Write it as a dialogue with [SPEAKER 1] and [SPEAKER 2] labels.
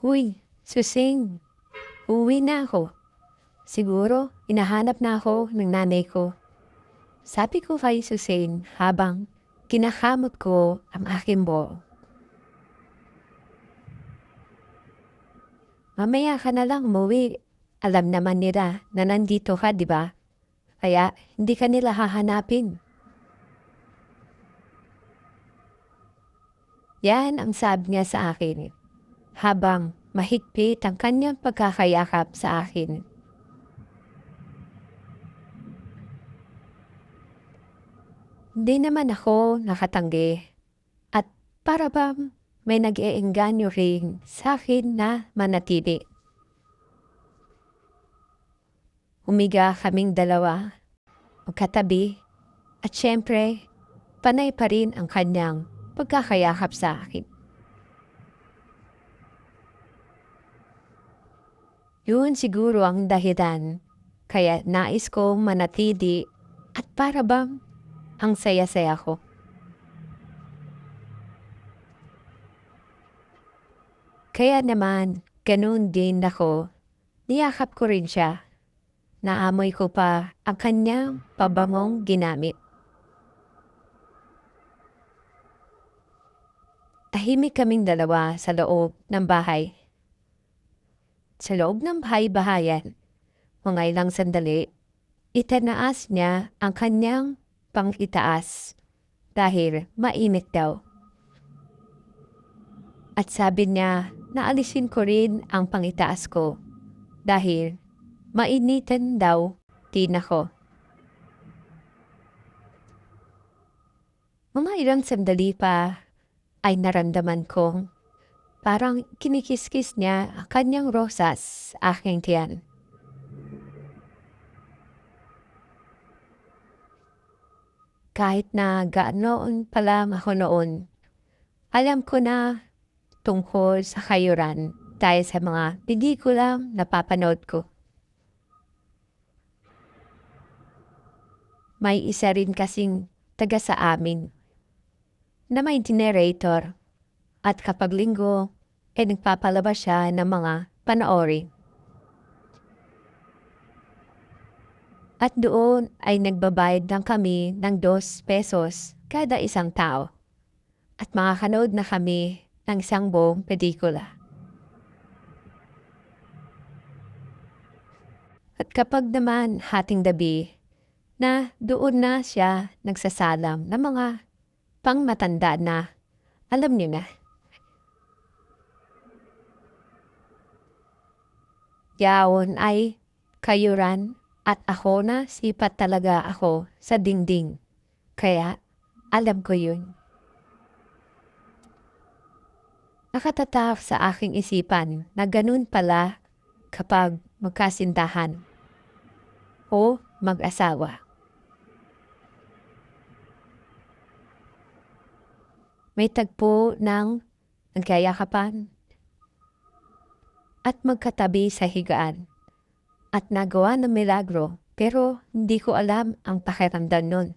[SPEAKER 1] Huy, Susing, uuwi na ako. Siguro, hinahanap na ako ng nanay ko. Sabi ko kay Susing habang kinakamot ko ang aking buhok. Mamaya ka na lang umuwi. Alam naman nila na nandito ka, di ba? Kaya hindi ka nila hahanapin. Yan ang sabi niya sa akin habang mahigpit ang kanyang pagkakayakap sa akin. Hindi naman ako nakatanggi at para bang may nag-iengganyo rin sa akin na manatili. Humiga kaming dalawa, magkatabi, at syempre, panay pa rin ang kanyang pagkakayakap sa akin. Yun siguro ang dahilan, kaya nais kong manatili at para bang ang saya-saya ko. Kaya naman, ganun din ako, niyakap ko rin siya. Naamoy ko pa ang kanyang pabangong ginamit. Tahimik kaming dalawa sa loob ng bahay. Sa loob ng bahay-bahayan, mga ilang sandali, itinaas niya ang kanyang pang-itaas dahil mainit daw. At sabi niya na alisin ko rin ang pang-itaas ko dahil mainitan daw din ako. Mga ilang sandali pa ay naramdaman kong parang kinikiskis niya ang kanyang rosas sa aking tiyan. Kahit na gaanoon pa lang ako noon, alam ko na tungkol sa kayuran dahil sa mga pelikulang napapanood ko. May isa rin kasing taga sa amin na may generator at kapag linggo ay nagpapalabas siya ng mga panoorin. At doon ay nagbabayad lang kami ng 2 pesos kada isang tao. At makakanood na kami ng isang buong pelikula. At kapag naman hating gabi, na doon na siya nagsasalam ng mga pangmatanda na alam niyo na. Yaon ay kayuran at ako na sipat talaga ako sa dingding. Kaya alam ko yun. Nakatatak sa aking isipan na ganun pala kapag magkasintahan o mag-asawa. May tagpo ng nagkayakapan at magkatabi sa higaan at nagawa ng milagro pero hindi ko alam ang pakiramdam nun.